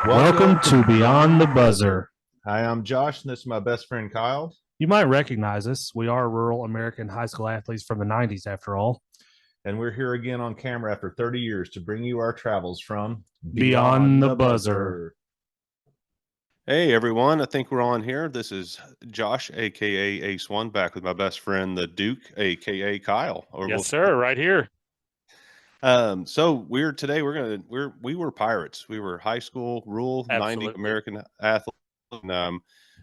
Welcome to Beyond the Buzzer. Hi, I'm Josh, and this is my best friend Kyle. You might recognize us. We are rural American high school athletes from the 90s, after all. And we're here again on camera after 30 years to bring you our travels from Beyond the Buzzer. Hey everyone, I think we're on here. This is Josh, aka Ace One, back with my best friend the Duke, aka Kyle. Yes, sir, right here. So we were pirates. We were high school rural Absolutely. 90 American athletes. And,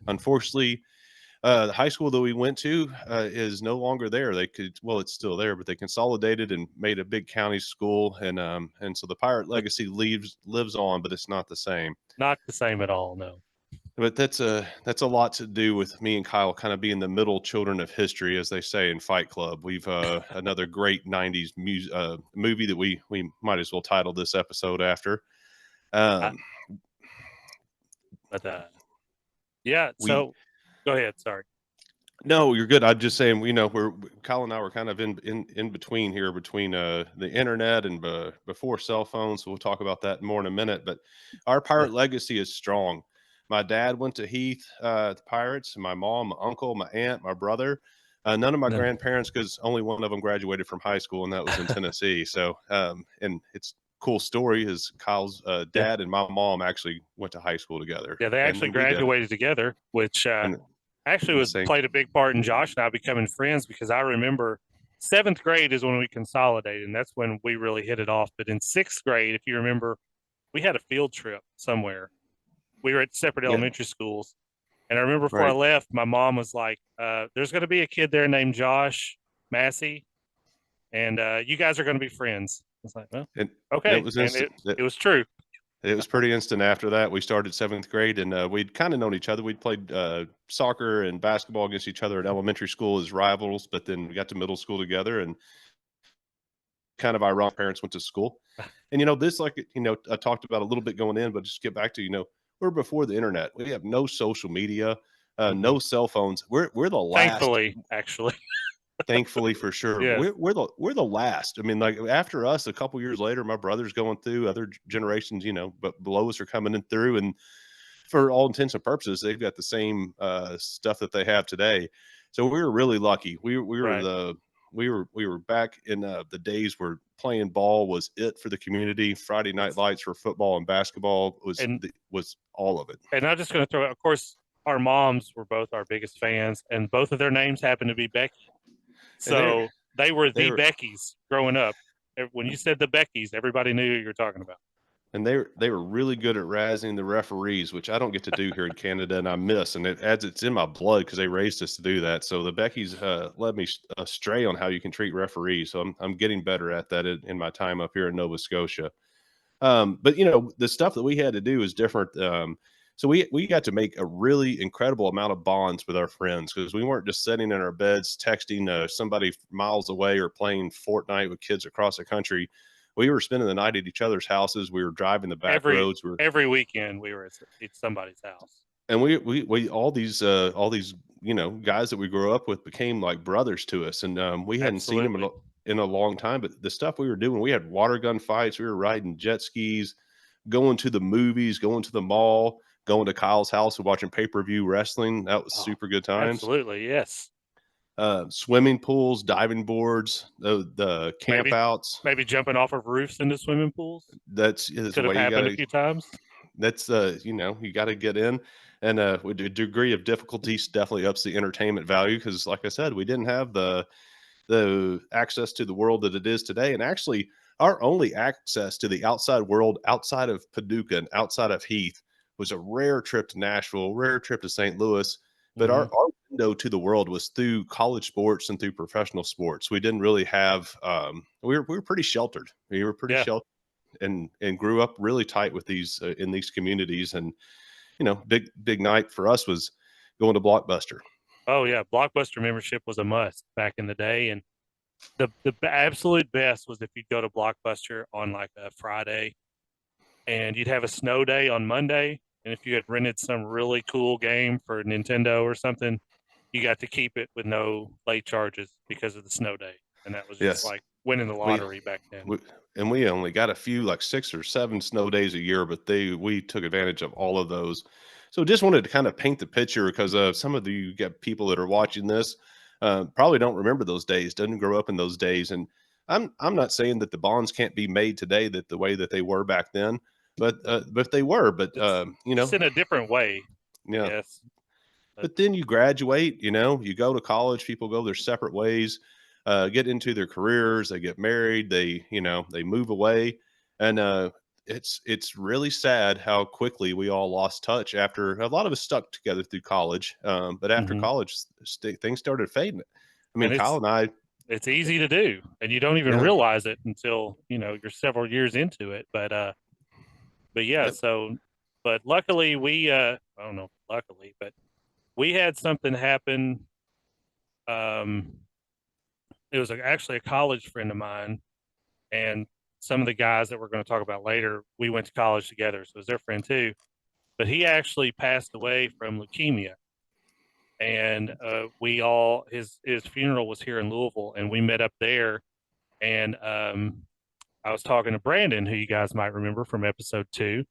unfortunately, the high school that we went to is no longer there. It's still there, but they consolidated and made a big county school, and so the pirate legacy lives on, but it's not the same. Not the same at all, no. But that's a lot to do with me and Kyle kind of being the middle children of history, as they say in Fight Club. We've another great '90s movie that we might as well title this episode after. Yeah. So go ahead. Sorry. No, you're good. I'm just saying, Kyle and I were kind of in between here, between the internet and before cell phones. So we'll talk about that more in a minute. But our pirate legacy is strong. My dad went to Heath, the Pirates, and my mom, my uncle, my aunt, my brother. None of my grandparents, because only one of them graduated from high school, and that was in Tennessee. So, and it's a cool story is Kyle's dad and my mom actually went to high school together. Yeah, they actually graduated together, which actually played a big part in Josh and I becoming friends, because I remember 7th grade is when we consolidated, and that's when we really hit it off. But in 6th grade, if you remember, we had a field trip somewhere. We were at separate elementary schools. And I remember before I left, my mom was like, there's going to be a kid there named Josh Massey, and you guys are going to be friends. I was like, well, okay. It was true. It was pretty instant after that. We started 7th grade, and we'd kind of known each other. We'd played soccer and basketball against each other at elementary school as rivals, but then we got to middle school together, and kind of ironic, parents went to school. And, this, I talked about a little bit going in, but just get back to, we're before the internet. We have no social media, no cell phones. We're the last. Thankfully, actually. Thankfully, for sure. Yeah. We're the last. I mean, like after us, a couple years later, my brother's going through, other generations, but below us are coming in through, and for all intents and purposes, they've got the same stuff that they have today. So we were really lucky. We were back in the days where playing ball was it for the community. Friday night lights for football and basketball was all of it. And I'm just going to throw, of course, our moms were both our biggest fans, and both of their names happened to be Becky. So they were Beckys growing up. When you said the Beckys, everybody knew who you were talking about. And they were really good at razzing the referees, which I don't get to do here in Canada, and I miss. And it's in my blood because they raised us to do that. So the Beckys led me astray on how you can treat referees. So I'm getting better at that in my time up here in Nova Scotia. But the stuff that we had to do is different. So we got to make a really incredible amount of bonds with our friends, because we weren't just sitting in our beds texting somebody miles away or playing Fortnite with kids across the country. We were spending the night at each other's houses. We were driving the back roads. Every weekend we were at somebody's house. And we all these guys that we grew up with became like brothers to us. And we hadn't seen them in a long time. But the stuff we were doing, we had water gun fights. We were riding jet skis, going to the movies, going to the mall, going to Kyle's house and watching pay-per-view wrestling. That was super good times. Absolutely, yes. Swimming pools, diving boards, the campouts. Maybe jumping off of roofs into swimming pools. That's could have happened a few times. That's you got to get in, and with a degree of difficulty definitely ups the entertainment value, because, like I said, we didn't have the access to the world that it is today, and actually our only access to the outside world outside of Paducah and outside of Heath was a rare trip to Nashville, rare trip to St. Louis. But our window to the world was through college sports and through professional sports. We didn't really have we were pretty sheltered. We were pretty sheltered and grew up really tight with these in these communities. And big night for us was going to Blockbuster. Oh yeah, Blockbuster membership was a must back in the day. And the absolute best was if you'd go to Blockbuster on like a Friday, and you'd have a snow day on Monday. And if you had rented some really cool game for Nintendo or something, you got to keep it with no late charges because of the snow day. And that was just like winning the lottery back then. and we only got a few, like 6 or 7 snow days a year, but we took advantage of all of those. So just wanted to kind of paint the picture because some of you get people that are watching this probably don't remember those days, doesn't grow up in those days. And I'm not saying that the bonds can't be made today that the way that they were back then, but they were. But you know, it's in a different way. yeah. Yes. But then you graduate, you know, you go to college, people go their separate ways, get into their careers, they get married, they, you know, they move away. And it's really sad how quickly we all lost touch after a lot of us stuck together through college. But after college, things started fading. I mean, And Kyle and I, it's easy to do, and you don't even realize it until, you know, you're several years into it. But yeah, so, but luckily we, I don't know, luckily, but we had something happen. It was actually a college friend of mine, and some of the guys that we're going to talk about later, we went to college together, so it was their friend too. But he actually passed away from leukemia, and we all his funeral was here in Louisville, and we met up there. And I was talking to Brandon, who you guys might remember from episode 2,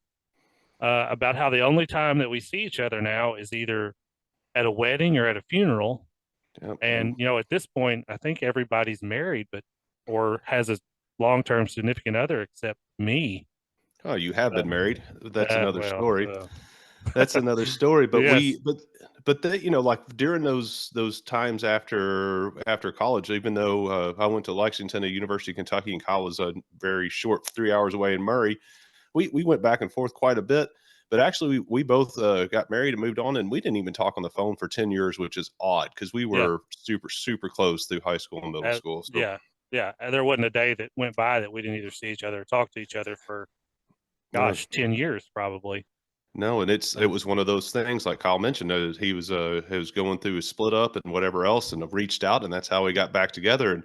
about how the only time that we see each other now is either at a wedding or at a funeral. Yep. And, you know, at this point, I think everybody's married, or has a long-term significant other except me. Oh, you have been married. That's another story. That's another story. But yes. but they, you know, like during those times after college, even though I went to Lexington at University of Kentucky and Kyle was a very short 3 hours away in Murray, we went back and forth quite a bit. But actually, we both got married and moved on, and we didn't even talk on the phone for 10 years, which is odd because we were super close through high school and middle school. So. Yeah. There wasn't a day that went by that we didn't either see each other or talk to each other for, 10 years probably. No, and it was one of those things like Kyle mentioned. He was going through his split up and whatever else, and reached out, and that's how we got back together. And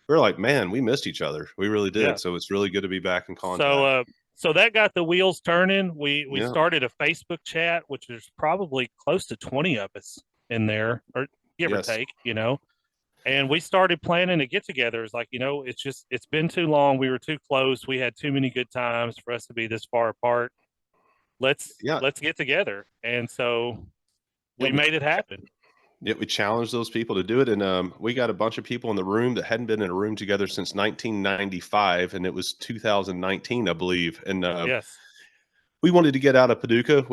we are like, man, we missed each other. We really did. Yeah. So it's really good to be back in contact. So that got the wheels turning. We started a Facebook chat, which is probably close to 20 of us in there, or give or take, you know. And we started planning to get together. It's like, you know, it's been too long. We were too close. We had too many good times for us to be this far apart. Let's get together. And so we made it happen. Yeah, we challenged those people to do it. And we got a bunch of people in the room that hadn't been in a room together since 1995. And it was 2019, I believe. And we wanted to get out of Paducah.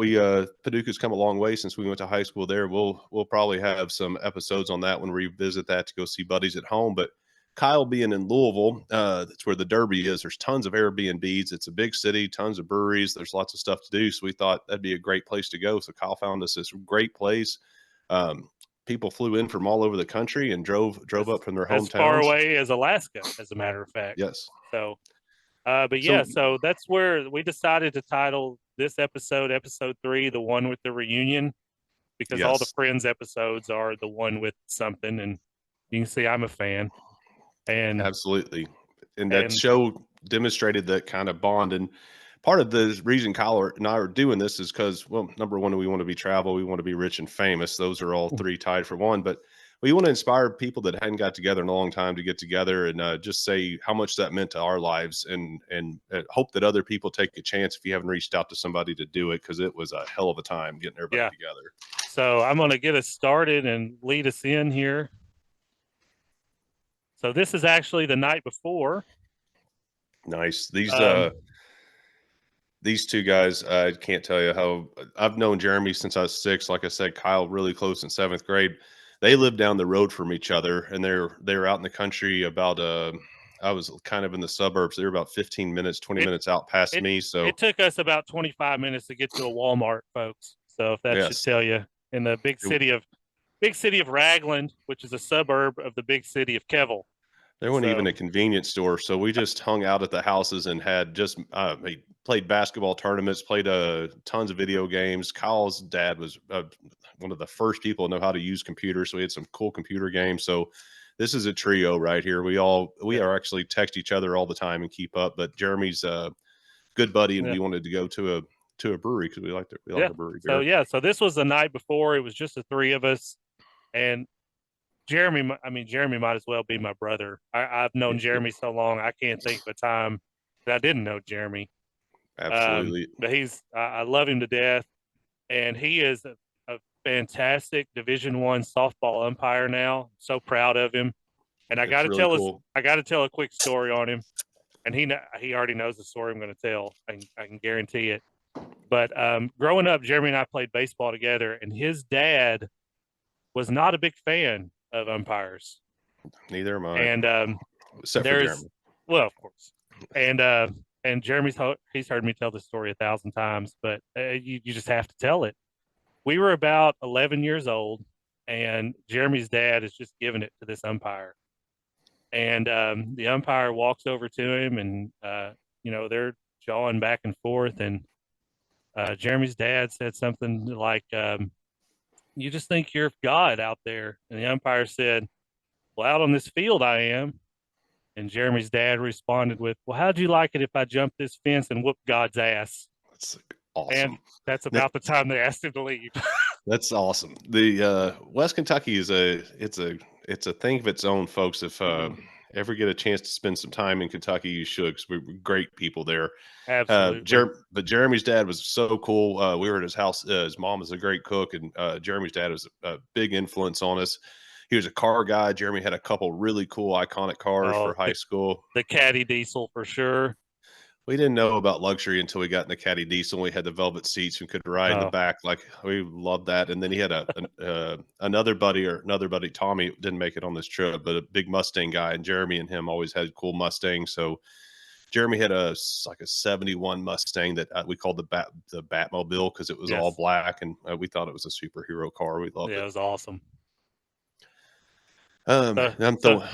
Paducah's come a long way since we went to high school there. We'll probably have some episodes on that when we revisit that to go see buddies at home. But Kyle being in Louisville, that's where the Derby is. There's tons of Airbnbs. It's a big city, tons of breweries. There's lots of stuff to do. So we thought that'd be a great place to go. So Kyle found us this great place. People flew in from all over the country and drove up from their hometowns. As far away as Alaska, as a matter of fact. Yes. So, so that's where we decided to title this episode 3, the one with the reunion, because all the Friends episodes are the one with something, and you can see I'm a fan. And absolutely, and that show demonstrated that kind of bond. And part of the reason Kyle and I are doing this is because, well, number one, we want to be travel, we want to be rich and famous. Those are all 3 tied for one. But we want to inspire people that hadn't got together in a long time to get together, and just say how much that meant to our lives, and hope that other people take a chance if you haven't reached out to somebody to do it, because it was a hell of a time getting everybody together. So I'm going to get us started and lead us in here. So this is actually the night before. Nice. These 2 guys, I can't tell you how I've known Jeremy since I was 6. Like I said, Kyle really close in 7th grade. They lived down the road from each other, and they're out in the country about I was kind of in the suburbs. They were about 15 minutes, 20 minutes out past me. So it took us about 25 minutes to get to a Walmart, folks. So if that should tell you, in the big city of Ragland, which is a suburb of the big city of Keville. There wasn't even a convenience store, so we just hung out at the houses and had just played basketball tournaments, played tons of video games. Kyle's dad was one of the first people to know how to use computers, so we had some cool computer games. So this is a trio right here. We are actually text each other all the time and keep up. But Jeremy's a good buddy, and we wanted to go to a brewery because we like the brewery beer. So this was the night before. It was just the 3 of us, and Jeremy might as well be my brother. I've known Jeremy so long, I can't think of a time I didn't know Jeremy. Absolutely. But I love him to death, and he is a fantastic Division I softball umpire now. So proud of him. And I got to really cool. I got to tell a quick story on him. And he already knows the story I'm going to tell. I can guarantee it. But growing up, Jeremy and I played baseball together, and his dad was not a big fan of umpires. Neither am I. And except for Jeremy. Well, of course. And Jeremy's he's heard me tell this story 1,000 times, but you just have to tell it. We were about 11 years old, and Jeremy's dad is just giving it to this umpire. And the umpire walks over to him, and they're jawing back and forth. And Jeremy's dad said something like, "You just think you're God out there." And the umpire said, "Well, out on this field, I am." And Jeremy's dad responded with, "Well, how'd you like it if I jumped this fence and whooped God's ass?" That's awesome. And that's about the time they asked him to leave. That's awesome. The West Kentucky is it's a thing of its own, folks. If ever get a chance to spend some time in Kentucky, you should, because we're great people there. Absolutely. But Jeremy's dad was so cool. We were at his house. His mom is a great cook, and Jeremy's dad was a big influence on us. He was a car guy. Jeremy had a couple really cool, iconic cars for high school. The Caddy Diesel, for sure. We didn't know about luxury until we got in the Caddy Diesel. We had the velvet seats and could ride in the back. Like, we loved that. And then he had another buddy, Tommy, didn't make it on this trip, but a big Mustang guy. And Jeremy and him always had cool Mustangs. So Jeremy had a 71 Mustang that we called the Batmobile, because it was all black, and we thought it was a superhero car. We loved it. Yeah, it was awesome. I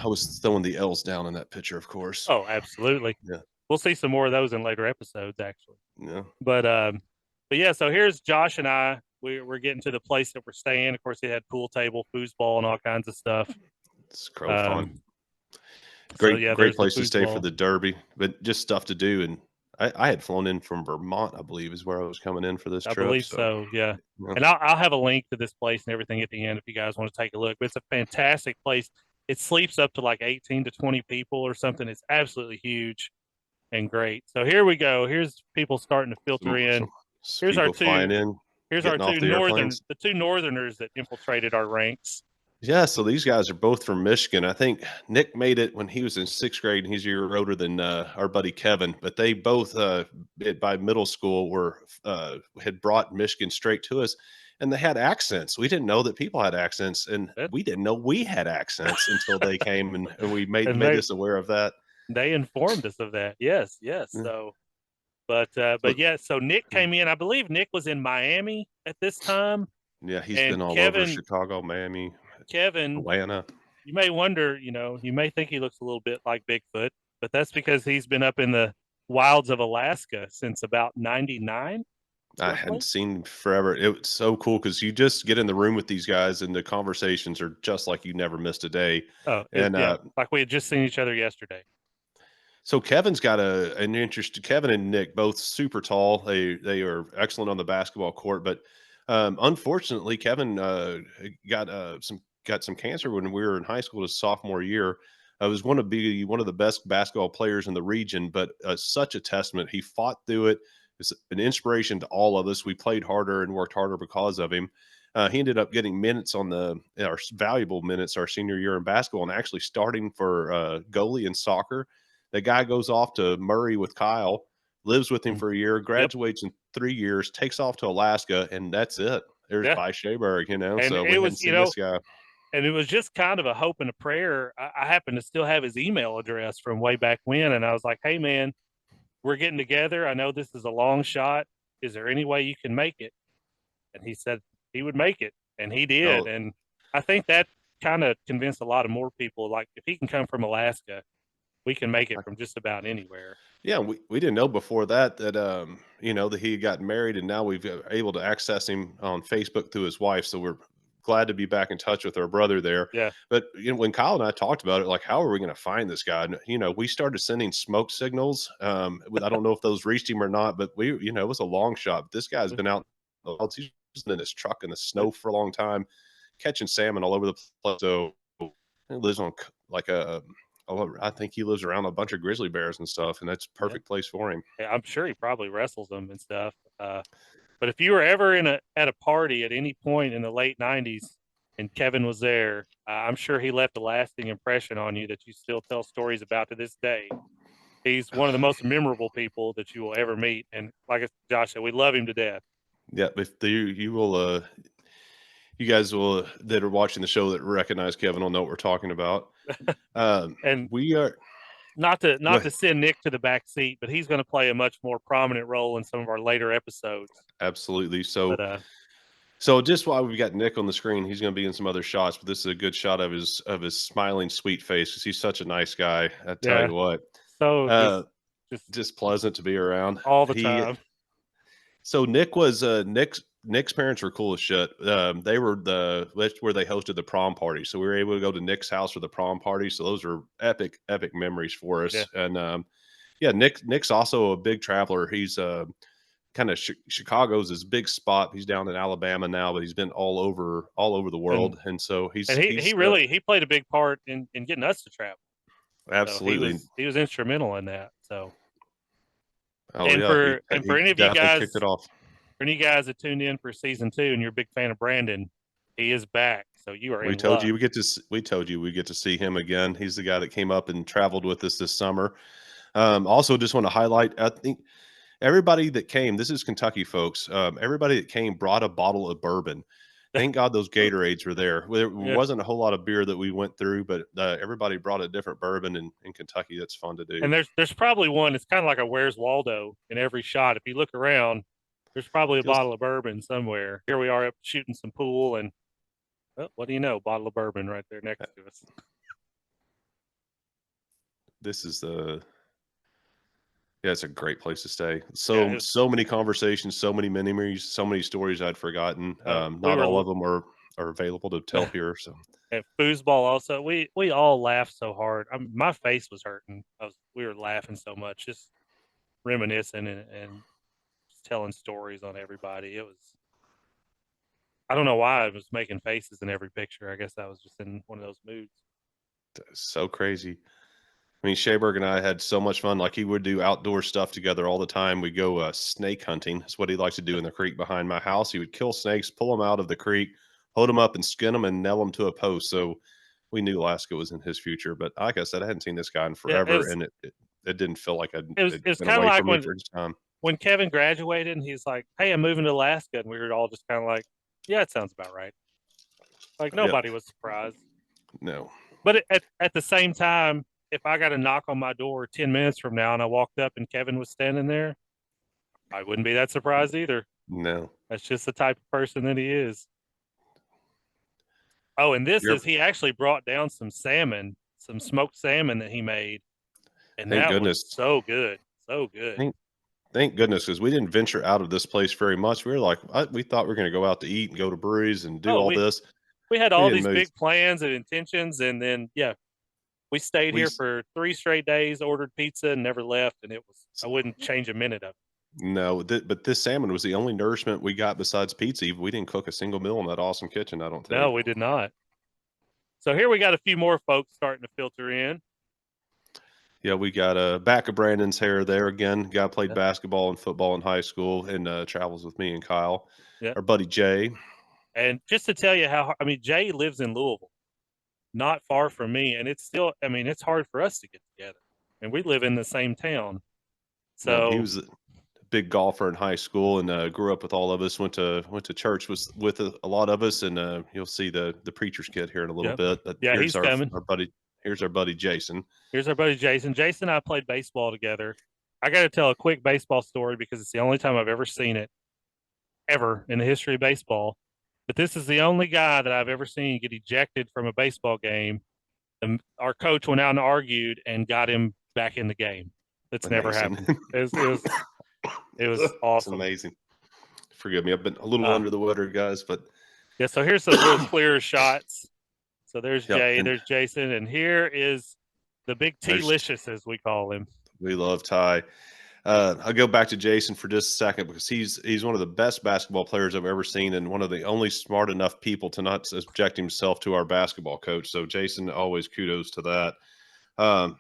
was throwing the L's down in that picture, of course. Oh, absolutely. Yeah. We'll see some more of those in later episodes, actually. Yeah. But yeah, so here's Josh and I. We're getting to the place that we're staying. Of course, it had pool table, foosball, and all kinds of stuff. It's fun. Great place to stay for the Derby, but just stuff to do. And I had flown in from Vermont, I believe, is where I was coming in for this trip. I believe so, yeah. And I'll have a link to this place and everything at the end if you guys want to take a look. But it's a fantastic place. It sleeps up to like 18 to 20 people or something. It's absolutely huge and great. So here we go. Here's people starting to filter in. Here's our two the two northerners that infiltrated our ranks. Yeah, so these guys are both from Michigan. I think Nick made it when he was in 6th grade, and he's a year older than our buddy Kevin. But they both, by middle school, had brought Michigan straight to us, and they had accents. We didn't know that people had accents, and we didn't know we had accents until they came, and we made us aware of that. They informed us of that. Yes. Yeah. So, but yeah. So Nick came in. I believe Nick was in Miami at this time. Yeah, he's been all over Chicago, Miami. Kevin, Atlanta. You may wonder, you may think he looks a little bit like Bigfoot, but that's because he's been up in the wilds of Alaska since about 99. I hadn't seen forever. It was so cool because you just get in the room with these guys and the conversations are just like you never missed a day. Oh, and like we had just seen each other yesterday. So Kevin's got an interest. Kevin and Nick, both super tall. They are excellent on the basketball court, but unfortunately, Kevin got some cancer when we were in high school his sophomore year. I was going to be one of the best basketball players in the region, but such a testament. He fought through it. It's an inspiration to all of us. We played harder and worked harder because of him. He ended up getting minutes our valuable minutes our senior year in basketball, and actually starting for goalie in soccer. The guy goes off to Murray with Kyle, lives with him for a year, graduates in 3 years, takes off to Alaska, and that's it. There's By Shaberg, And so it was, this guy. And it was just kind of a hope and a prayer. I happen to still have his email address from way back when, and I was like, "Hey, man, we're getting together. I know this is a long shot. Is there any way you can make it?" And he said he would make it, and he did. And I think that kind of convinced a lot of more people, like, if he can come from Alaska, we can make it from just about anywhere. Yeah, we didn't know before that that he had gotten married, and now we've been able to access him on Facebook through his wife. So we're glad to be back in touch with our brother there. Yeah. But when Kyle and I talked about it, like, how are we going to find this guy? And, we started sending smoke signals. I don't know if those reached him or not, but it was a long shot. This guy's been out. He's in his truck in the snow for a long time, catching salmon all over the place. So he lives on like a I think he lives around a bunch of grizzly bears and stuff, and that's a perfect place for him. Yeah, I'm sure he probably wrestles them and stuff. But if you were ever at a party at any point in the late '90s and Kevin was there, I'm sure he left a lasting impression on you that you still tell stories about to this day. He's one of the most memorable people that you will ever meet, and like Josh said, we love him to death. Yeah, if you will, you guys will that are watching the show that recognize Kevin will know what we're talking about. And we are not to send Nick to the back seat, but he's going to play a much more prominent role in some of our later episodes. Absolutely. So just while we've got Nick on the screen, he's going to be in some other shots, but this is a good shot of his smiling, sweet face because he's such a nice guy. I tell you what. So just pleasant to be around all the time. So Nick was Nick's parents were cool as shit. They were where they hosted the prom party, so we were able to go to Nick's house for the prom party. So those are epic memories for us. Yeah. And Nick's also a big traveler. He's kind of Chicago's his big spot. He's down in Alabama now, but he's been all over the world, and so he played a big part in getting us to travel. Absolutely, so he was instrumental in that. So, for any of you guys, kicked it off. For any guys that tuned in for season 2 and you're a big fan of Brandon, he is back. So you are. We told you we get to see him again. He's the guy that came up and traveled with us this summer. Also, just want to highlight. I think everybody that came. This is Kentucky, folks. Everybody that came brought a bottle of bourbon. Thank God those Gatorades were there. There wasn't a whole lot of beer that we went through, but everybody brought a different bourbon in Kentucky. That's fun to do. And there's probably one. It's kind of like a Where's Waldo in every shot. If you look around, there's probably a bottle of bourbon somewhere. Here we are up shooting some pool, and what do you know? Bottle of bourbon right there next to us. This is it's a great place to stay. So many conversations, so many memories, so many stories I'd forgotten. Not all of them are available to tell here. So and foosball also, we all laughed so hard. My face was hurting. We were laughing so much, just reminiscing and just telling stories on everybody. It was, I don't know why I was making faces in every picture. I guess I was just in one of those moods. So crazy. I mean, Shayberg and I had so much fun. Like, he would do outdoor stuff together all the time. We'd go snake hunting. That's what he likes to do in the creek behind my house. He would kill snakes, pull them out of the creek, hold them up and skin them and nail them to a post. So we knew Alaska was in his future. But like I said, I hadn't seen this guy in forever, and it didn't feel like it was kind of like when Kevin graduated and he's like, "Hey, I'm moving to Alaska," and we were all just kind of like, "Yeah, it sounds about right." Like nobody was surprised. No, but at the same time, if I got a knock on my door 10 minutes from now and I walked up and Kevin was standing there, I wouldn't be that surprised either. No. That's just the type of person that he is. Oh, and he actually brought down some salmon, some smoked salmon that he made. And Thank goodness. Was so good. So good. Thank goodness, because we didn't venture out of this place very much. We were like, we thought we were going to go out to eat and go to breweries and do all this. We had all these big plans and intentions, and then, we stayed here for 3 straight days, ordered pizza, and never left. And I wouldn't change a minute of it. No, but this salmon was the only nourishment we got besides pizza. We didn't cook a single meal in that awesome kitchen, I don't think. No, we did not. So here we got a few more folks starting to filter in. Yeah, we got back of Brandon's hair there again. Guy played basketball and football in high school and travels with me and Kyle. Yeah. Our buddy Jay. And just to tell you Jay lives in Louisville, not far from me, and it's still, it's hard for us to get together, and we live in the same town. So he was a big golfer in high school and grew up with all of us. Went to church with a lot of us, and you'll see the preacher's kid here in a little bit. But he's coming. Our buddy. Here's our buddy Jason. Jason and I played baseball together. I got to tell a quick baseball story because it's the only time I've ever seen it, ever in the history of baseball. But this is the only guy that I've ever seen get ejected from a baseball game. And our coach went out and argued and got him back in the game. That's never happened. It was awesome. It's amazing. Forgive me. I've been a little under the weather, guys, but so here's some little clearer shots. So there's Jay, there's Jason, and here is the big T-licious, as we call him. We love Ty. I'll go back to Jason for just a second because he's one of the best basketball players I've ever seen and one of the only smart enough people to not subject himself to our basketball coach. So Jason, always kudos to that.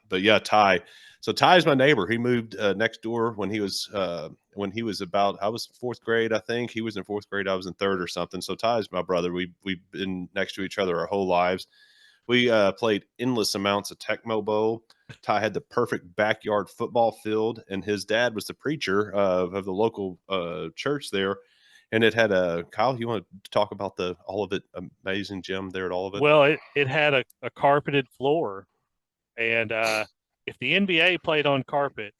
But yeah, Ty. So Ty's my neighbor. He moved next door when he was about, I was fourth grade, I think. He was in fourth grade, I was in third or something. So Ty's my brother. We've been next to each other our whole lives. We played endless amounts of Tecmo Bowl. Ty had the perfect backyard football field, and his dad was the preacher of the local church there. And it had a Kyle. You want to talk about the all of it amazing gym there at all of it? Well, it had a carpeted floor, and if the NBA played on carpet,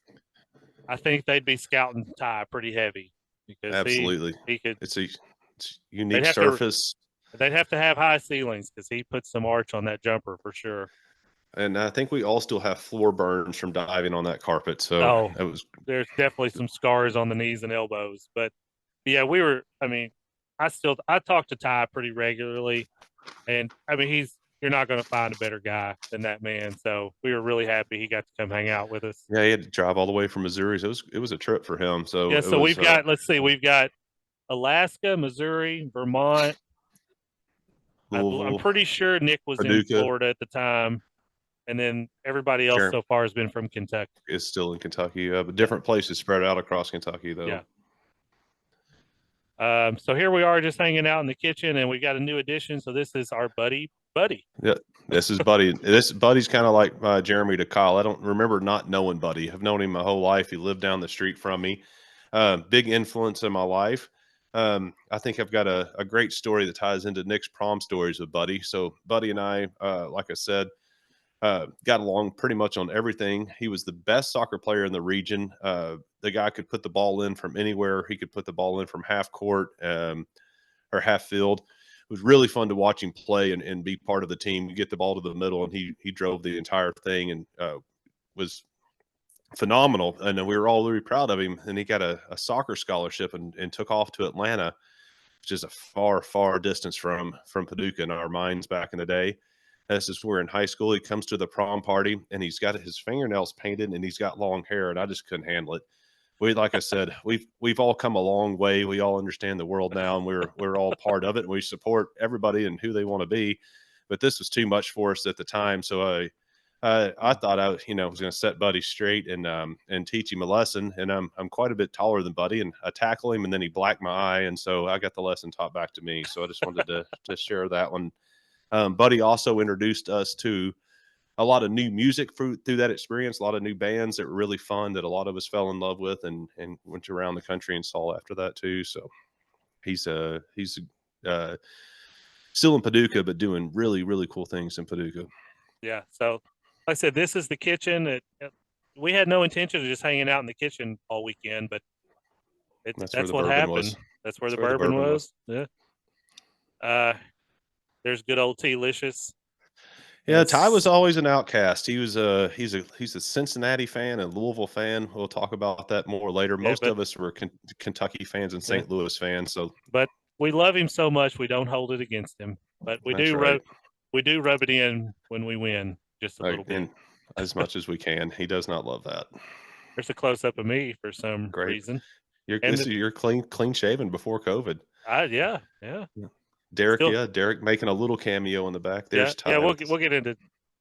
I think they'd be scouting Ty pretty heavy because absolutely he could. It's unique surface. They'd have to have high ceilings because he put some arch on that jumper for sure. And I think we all still have floor burns from diving on that carpet. So there's definitely some scars on the knees and elbows. But yeah, I talk to Ty pretty regularly, and I mean you're not going to find a better guy than that man. So we were really happy he got to come hang out with us. Yeah, he had to drive all the way from Missouri. So it was a trip for him. So yeah, so we've got Alaska, Missouri, Vermont. I'm pretty sure Nick was Paducah. in Florida at the time. And then everybody else so far has been from Kentucky. Is still in Kentucky, but different places spread out across Kentucky, though. Yeah. So here we are just hanging out in the kitchen, and we got a new addition. So this is our buddy. Yeah, this is Buddy. Buddy's kind of like Jeremy to Kyle. I don't remember not knowing Buddy. I've known him my whole life. He lived down the street from me. Big influence in my life. I think I've got a great story that ties into Nick's prom stories with Buddy. So Buddy and I, like I said, got along pretty much on everything. He was the best soccer player in the region. The guy could put the ball in from anywhere. He could put the ball in from half court or half field. It was really fun to watch him play and be part of the team. You get the ball to the middle, and he drove the entire thing and was phenomenal. And we were all really proud of him. And he got a soccer scholarship and took off to Atlanta, which is a far, far distance from Paducah in our minds back in the day. This is we're in high school. He comes to the prom party, and he's got his fingernails painted, and he's got long hair, and I just couldn't handle it. Like I said, we've all come a long way. We all understand the world now, and we're all part of it. And we support everybody and who they want to be. But this was too much for us at the time, so I thought I was going to set Buddy straight and teach him a lesson. And I'm quite a bit taller than Buddy, and I tackle him, and then he blacked my eye, and so I got the lesson taught back to me. So I just wanted to share that one. Buddy also introduced us to a lot of new music through that experience, a lot of new bands that were really fun that a lot of us fell in love with and went around the country and saw after that too. So he's still in Paducah, but doing really, really cool things in Paducah. Yeah. So like I said, this is the kitchen. We had no intention of just hanging out in the kitchen all weekend, but that's what happened. That's where the bourbon was. Yeah. There's good old T-licious. Yeah, Ty was always an outcast. He's a Cincinnati fan and Louisville fan. We'll talk about that more later. Most of us were Kentucky fans and St. Louis fans. So, but we love him so much we don't hold it against him. But we do rub it in when we win just a little bit, as much as we can. He does not love that. There's a close up of me for some reason. You're clean shaven before COVID. Yeah. Derek making a little cameo in the back. There's Ty. Yeah,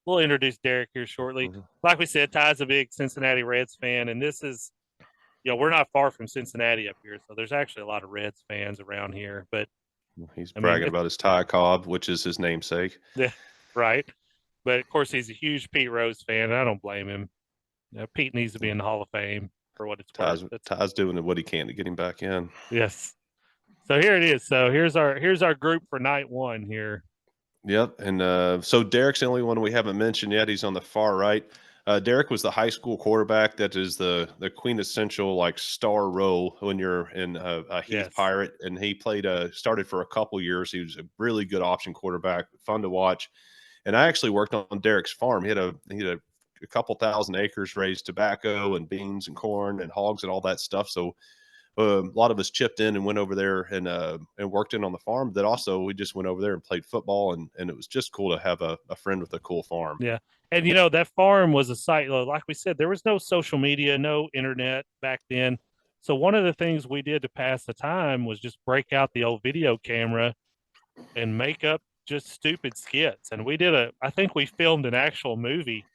we'll introduce Derek here shortly. Mm-hmm. Like we said, Ty's a big Cincinnati Reds fan, and this is, we're not far from Cincinnati up here, so there's actually a lot of Reds fans around here. But he's bragging about his Ty Cobb, which is his namesake. Yeah, right. But of course, he's a huge Pete Rose fan, and I don't blame him. Pete needs to be in the Hall of Fame for what it's worth. Ty's doing what he can to get him back in. Yes. So here it is. So here's our group for night one here. Yep. And so Derek's the only one we haven't mentioned yet. He's on the far right. Derek was the high school quarterback that is the quintessential star role when you're in a Heath Pirate. And he started for a couple years. He was a really good option quarterback, fun to watch. And I actually worked on Derek's farm. He had a couple thousand acres, raised tobacco and beans and corn and hogs and all that stuff. So a lot of us chipped in and went over there and worked in on the farm. That also we just went over there and played football, and it was just cool to have a friend with a cool farm. Yeah, and that farm was a site, like we said, there was no social media, no internet back then. So one of the things we did to pass the time was just break out the old video camera and make up just stupid skits. And I think we filmed an actual movie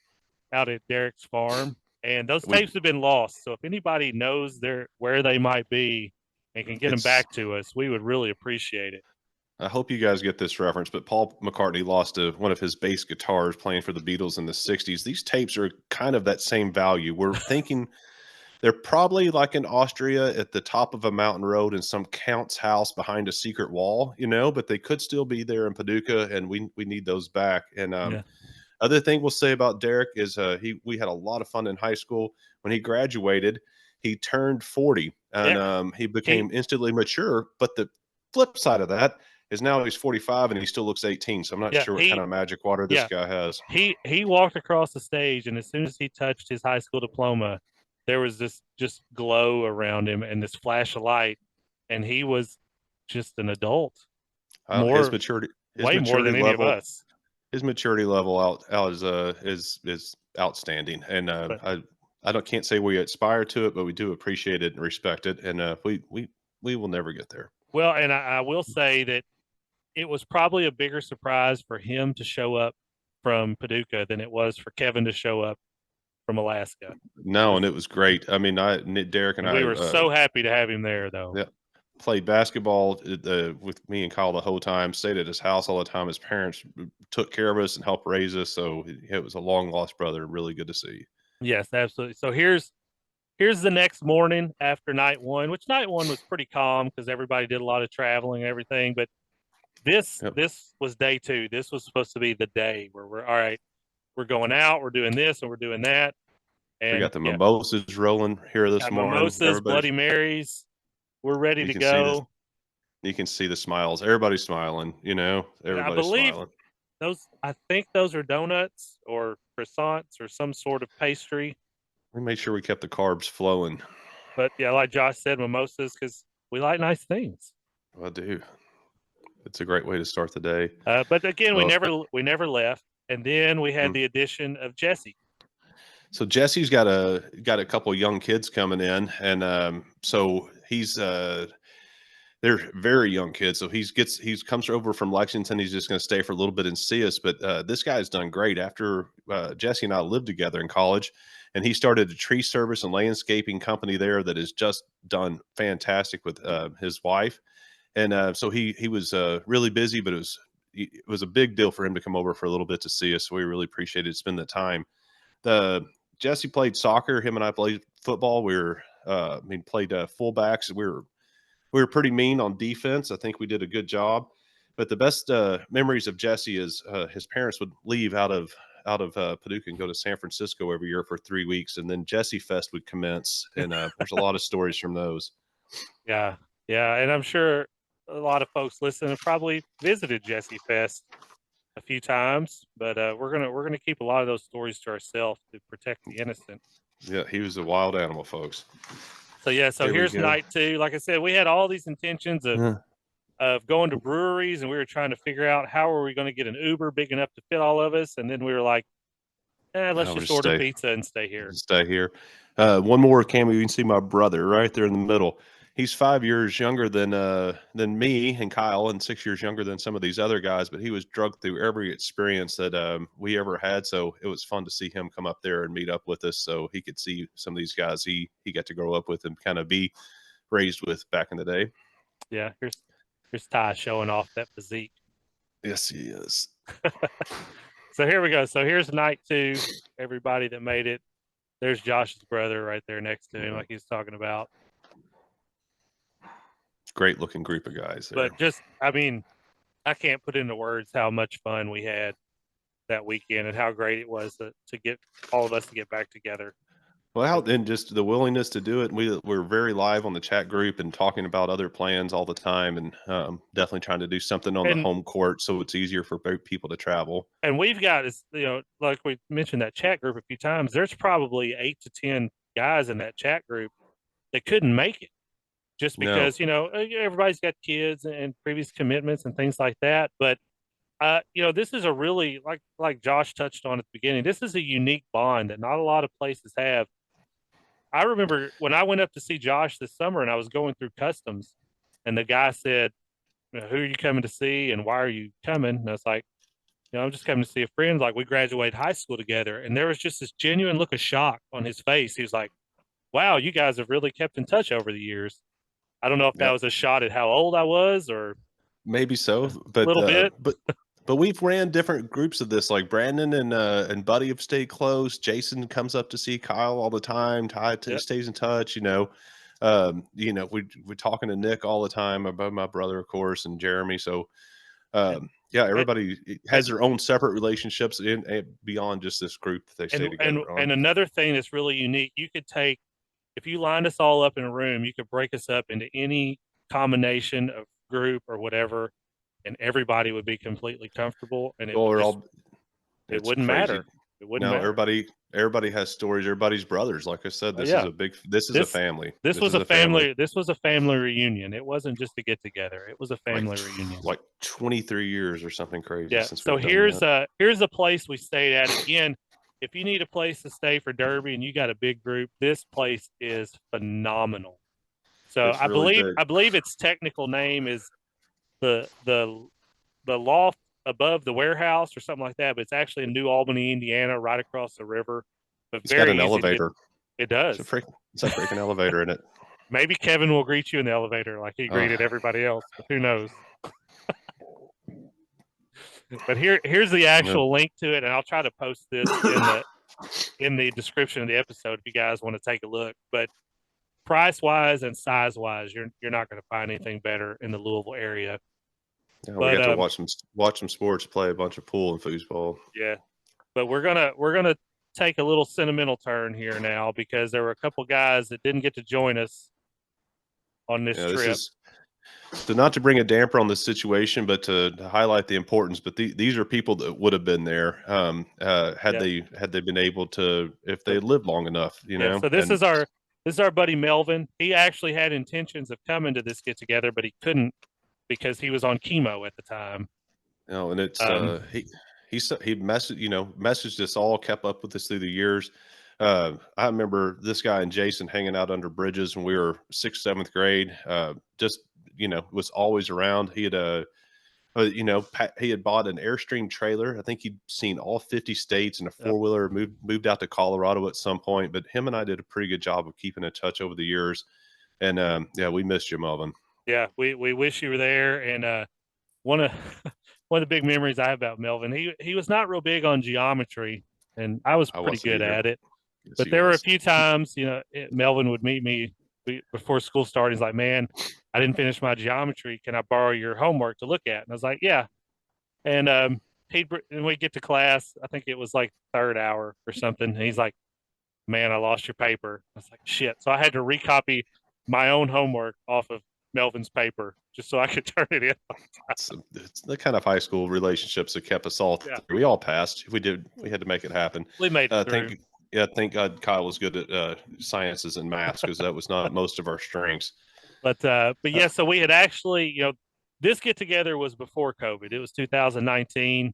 out at Derek's farm, and those We- tapes have been lost. So if anybody knows where they might be and can get them back to us, we would really appreciate it. I hope you guys get this reference, but Paul McCartney lost one of his bass guitars playing for the Beatles in the 60s. These tapes are kind of that same value. We're thinking they're probably like in Austria at the top of a mountain road in some count's house behind a secret wall, but they could still be there in Paducah, and we need those back. And Yeah. other thing we'll say about Derek is we had a lot of fun in high school. When he graduated, he turned 40, and he became instantly mature. But the flip side of that is now he's 45 and he still looks 18. So I'm not sure what kind of magic water this guy has. He walked across the stage, and as soon as he touched his high school diploma, there was this just glow around him and this flash of light, and he was just an adult. His maturity, way more than any of us. His maturity level out is outstanding, and I can't say we aspire to it, but we do appreciate it and respect it, and we will never get there. Well, and I will say that it was probably a bigger surprise for him to show up from Paducah than it was for Kevin to show up from Alaska. No, and it was great. I mean, Derek and I were so happy to have him there, though. Yeah, played basketball with me and Kyle the whole time. Stayed at his house all the time. His parents took care of us and helped raise us. So it was a long lost brother. Really good to see. Yes, absolutely. So here's the next morning after night one, which night one was pretty calm because everybody did a lot of traveling and everything. But this was day two. This was supposed to be the day where we're all right. We're going out. We're doing this and we're doing that. And we got the mimosas rolling here this morning. Mimosas, Bloody Marys. We're ready to go. You can see the smiles. Everybody's smiling. Everybody's smiling. I think those are donuts or croissants or some sort of pastry. We made sure we kept the carbs flowing. But yeah, like Josh said, mimosas because we like nice things. I do. It's a great way to start the day. But again, we never left, and then we had the addition of Jesse. So Jesse's got a couple of young kids coming in, and so he's they're very young kids. So he comes over from Lexington. He's just going to stay for a little bit and see us. But this guy's done great. After Jesse and I lived together in college, and he started a tree service and landscaping company there that has just done fantastic with his wife. And so he was really busy, but it was a big deal for him to come over for a little bit to see us. So we really appreciated to spend the time. Jesse played soccer. Him and I played football. We played fullbacks. We were pretty mean on defense. I think we did a good job. But the best memories of Jesse is his parents would leave out of Paducah and go to San Francisco every year for 3 weeks, and then Jesse Fest would commence. And there's a lot of stories from those. Yeah, and I'm sure a lot of folks listening have probably visited Jesse Fest a few times, but we're gonna keep a lot of those stories to ourselves to protect the innocent. Yeah, he was a wild animal, folks. So here's night two. Like I said, we had all these intentions of going to breweries, and we were trying to figure out how are we going to get an Uber big enough to fit all of us, and then we were like, let's just order pizza and stay here. One more cameo. You can see my brother right there in the middle. He's 5 years younger than me and Kyle, and 6 years younger than some of these other guys. But he was drugged through every experience that we ever had. So it was fun to see him come up there and meet up with us, so he could see some of these guys he got to grow up with and kind of be raised with back in the day. Yeah, here's Ty showing off that physique. Yes, he is. So here we go. So here's night two. Everybody that made it. There's Josh's brother right there next to him, like he's talking about. Great looking group of guys there. But I can't put into words how much fun we had that weekend and how great it was to get all of us to get back together. Well, and just the willingness to do it. We're very live on the chat group and talking about other plans all the time, and definitely trying to do something on the home court so it's easier for people to travel. And we've got, like we mentioned that chat group a few times, there's probably 8 to 10 guys in that chat group that couldn't make it just because, everybody's got kids and previous commitments and things like that. But, this is a really, like Josh touched on at the beginning, this is a unique bond that not a lot of places have. I remember when I went up to see Josh this summer and I was going through customs, and the guy said, "Who are you coming to see and why are you coming?" And I was like, I'm just coming to see a friend. Like, we graduated high school together, and there was just this genuine look of shock on his face. He was like, wow, you guys have really kept in touch over the years. I don't know if that was a shot at how old I was, or maybe so, a but little bit. But we've ran different groups of this. Like Brandon and Buddy have stayed close. Jason comes up to see Kyle all the time. Ty stays in touch. We're talking to Nick all the time about my brother, of course, and Jeremy. So everybody has their own separate relationships beyond just this group that they stay together on. And another thing that's really unique, you could take, if you lined us all up in a room, you could break us up into any combination of group or whatever, and everybody would be completely comfortable, and it wouldn't matter. It wouldn't matter. Everybody has stories. Everybody's brothers. Like I said, this is a family. This was a family. This was a family reunion. It wasn't just a get together. It was a family reunion. Like 23 years or something crazy. Yeah. So here's a place we stayed at. Again, if you need a place to stay for Derby and you got a big group, this place is phenomenal. So I believe its technical name is the loft above the warehouse or something like that, but it's actually in New Albany, Indiana, right across the river. But it's got an elevator. It does. It's a freaking elevator in it. Maybe Kevin will greet you in the elevator like he greeted everybody else, but who knows? But here's the actual link to it, and I'll try to post this in the description of the episode if you guys want to take a look. But price wise and size wise, you're not going to find anything better in the Louisville area. Yeah, we got to watch some sports, play a bunch of pool and foosball. Yeah, but we're gonna take a little sentimental turn here now, because there were a couple guys that didn't get to join us on this trip. So not to bring a damper on this situation, but to highlight the importance. But these are people that would have been there had they been able to, if they had lived long enough. So this is our buddy Melvin. He actually had intentions of coming to this get together, but he couldn't because he was on chemo at the time. And it's he messaged us all, kept up with us through the years. I remember this guy and Jason hanging out under bridges when we were 6th, 7th grade. Was always around. He had he had bought an Airstream trailer. I think he'd seen all 50 states in a 4-wheeler, moved out to Colorado at some point, but him and I did a pretty good job of keeping in touch over the years. And we missed you, Melvin. Yeah, we wish you were there. And one of the big memories I have about Melvin, he was not real big on geometry, and I was pretty good at it. Yes, but there were a few times, Melvin would meet me before school started. He's like, man, I didn't finish my geometry. Can I borrow your homework to look at? And I was like, yeah. And we'd get to class. I think it was like 3rd hour or something. And he's like, man, I lost your paper. I was like, shit. So I had to recopy my own homework off of Melvin's paper just so I could turn it in. It's the kind of high school relationships that kept us all. Yeah. We all passed. We had to make it happen. We made it through. Thank God Kyle was good at sciences and math, because that was not most of our strengths. But yeah, so we had actually, this get together was before COVID. It was 2019.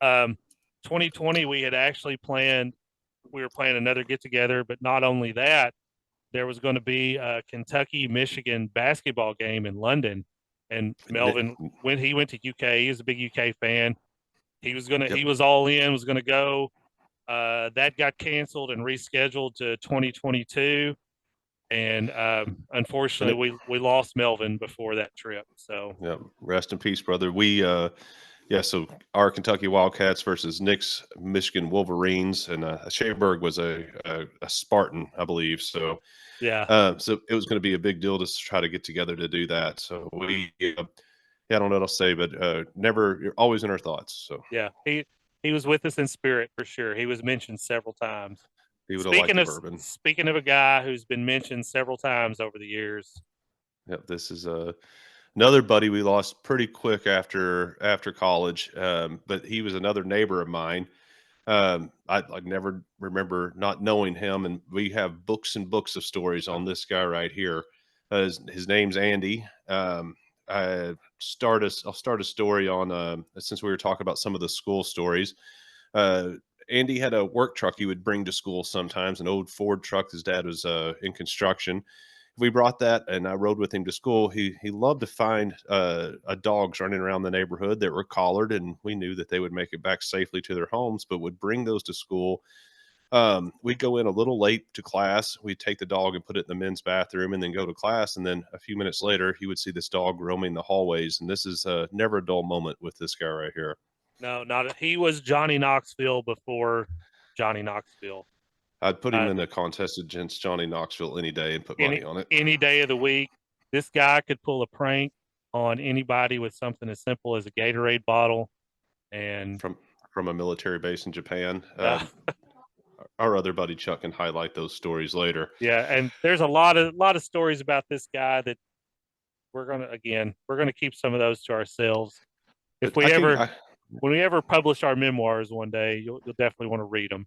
2020, we had actually planned. We were planning another get together, but not only that, there was going to be a Kentucky-Michigan basketball game in London, and Melvin he went to UK. He was a big UK fan. He was he was all in. Was going to go. That got canceled and rescheduled to 2022, and unfortunately, we lost Melvin before that trip. So rest in peace, brother. So our Kentucky Wildcats versus Nick's Michigan Wolverines, and Shaberg was a Spartan, I believe. So so it was going to be a big deal to try to get together to do that. So I don't know what I'll say, but you're always in our thoughts. So he was with us in spirit for sure. He was mentioned several times. He would have liked the bourbon. Speaking of a guy who's been mentioned several times over the years. Yep, this is another buddy we lost pretty quick after college, but he was another neighbor of mine. I never remember not knowing him, and we have books and books of stories on this guy right here. His name's Andy. I'll start a story on since we were talking about some of the school stories. Andy had a work truck he would bring to school sometimes, an old Ford truck. His dad was in construction. we brought that, and I rode with him to school. He loved to find dogs running around the neighborhood that were collared, and we knew that they would make it back safely to their homes, but would bring those to school. We'd go in a little late to class. We'd take the dog and put it in the men's bathroom and then go to class. And then a few minutes later, he would see this dog roaming the hallways. And this is never a dull moment with this guy right here. No, he was Johnny Knoxville before Johnny Knoxville. I'd put him in a contest against Johnny Knoxville any day and put money on it. Any day of the week. This guy could pull a prank on anybody with something as simple as a Gatorade bottle. And from a military base in Japan. Our other buddy Chuck can highlight those stories later. Yeah, and there's a lot of stories about this guy that we're gonna keep some of those to ourselves. If we when we ever publish our memoirs one day, you'll definitely want to read them.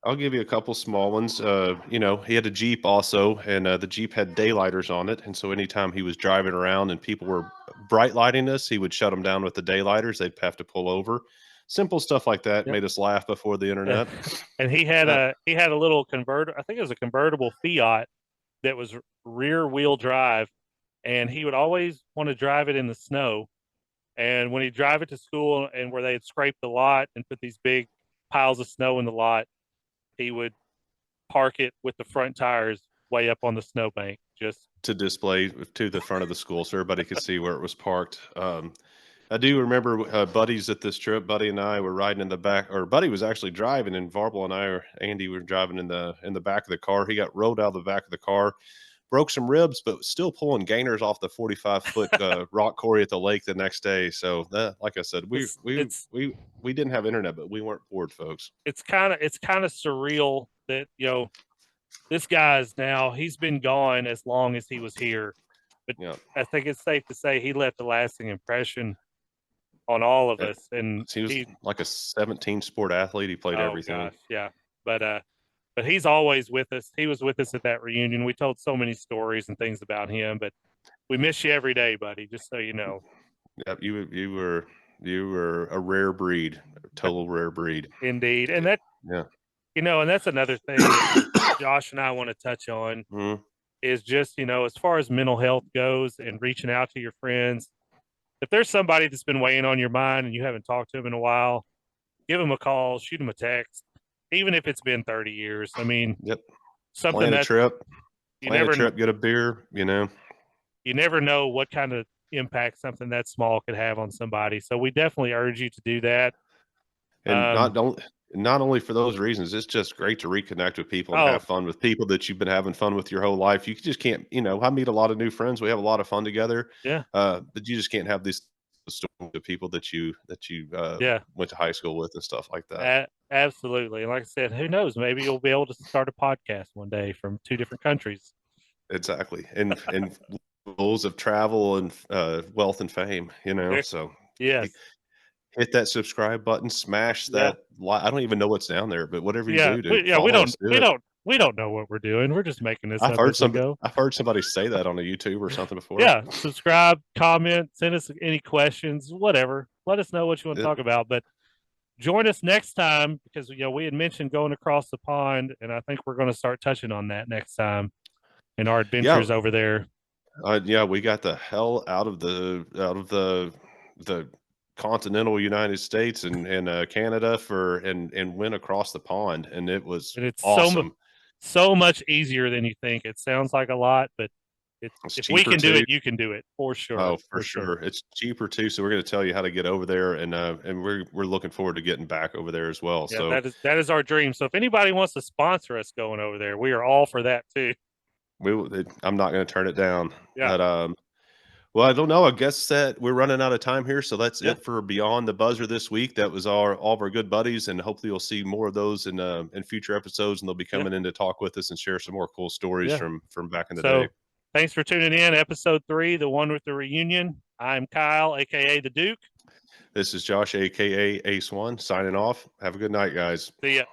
I'll give you a couple small ones. He had a Jeep also, and the Jeep had daylighters on it. And so anytime he was driving around and people were bright lighting us, he would shut them down with the daylighters. They'd have to pull over. Simple stuff like that made us laugh before the internet. And he had a little I think it was a convertible Fiat that was rear wheel drive, and he would always want to drive it in the snow. And when he'd drive it to school and where they had scraped the lot and put these big piles of snow in the lot, he would park it with the front tires way up on the snowbank, just to display to the front of the school so everybody could see where it was parked. I do remember Buddy's at this trip. Buddy and I were riding in the back, or Buddy was actually driving, and Varble and Andy were driving in the back of the car. He got rolled out of the back of the car, broke some ribs, but still pulling gainers off the 45-foot rock quarry at the lake the next day. So that, like I said, we didn't have internet, but we weren't bored, folks. It's kind of surreal that, this guy's he's been gone as long as he was here, but I think it's safe to say he left a lasting impression on all of us. And he was like a 17 sport athlete. He played everything. Gosh, yeah. But he's always with us. He was with us at that reunion. We told so many stories and things about him, but we miss you every day, buddy, just so you know. Yeah, you were a rare breed, a total rare breed. Indeed. And that, and that's another thing that Josh and I want to touch on is just, as far as mental health goes and reaching out to your friends. If there's somebody that's been weighing on your mind and you haven't talked to them in a while, give them a call, shoot them a text, even if it's been 30 years. I mean, something plan a trip, get a beer, You never know what kind of impact something that small could have on somebody. So we definitely urge you to do that. And not only for those reasons, it's just great to reconnect with people and have fun with people that you've been having fun with your whole life. You just can't, I meet a lot of new friends. We have a lot of fun together. Yeah. But you just can't have these stories of people that you went to high school with and stuff like that. Absolutely. And like I said, who knows? Maybe you'll be able to start a podcast one day from 2 different countries. Exactly. And goals of travel and wealth and fame, so yes. Hit that subscribe button, smash that. I don't even know what's down there, but whatever you do, we don't know what we're doing. We're just making this up as we go. I've heard somebody say that on a YouTube or something before. Yeah, subscribe, comment, send us any questions, whatever. Let us know what you want to talk about. But join us next time because we had mentioned going across the pond, and I think we're going to start touching on that next time in our adventures over there. We got the hell out of the continental United States and Canada and went across the pond, and it's awesome. So much easier than you think. It sounds like a lot, but if we can do it, you can do it for sure. Oh, for sure. It's cheaper too. So we're going to tell you how to get over there, and we're looking forward to getting back over there as well. Yeah, so that is our dream. So if anybody wants to sponsor us going over there, we are all for that too. I'm not going to turn it down. Yeah. But, well, I don't know. I guess that we're running out of time here. So that's it for Beyond the Buzzer this week. That was all of our good buddies, and hopefully you'll see more of those in future episodes, and they'll be coming in to talk with us and share some more cool stories from back in the day. Thanks for tuning in. Episode 3, the one with the reunion. I'm Kyle, aka the Duke. This is Josh, aka Ace One, signing off. Have a good night, guys. See ya.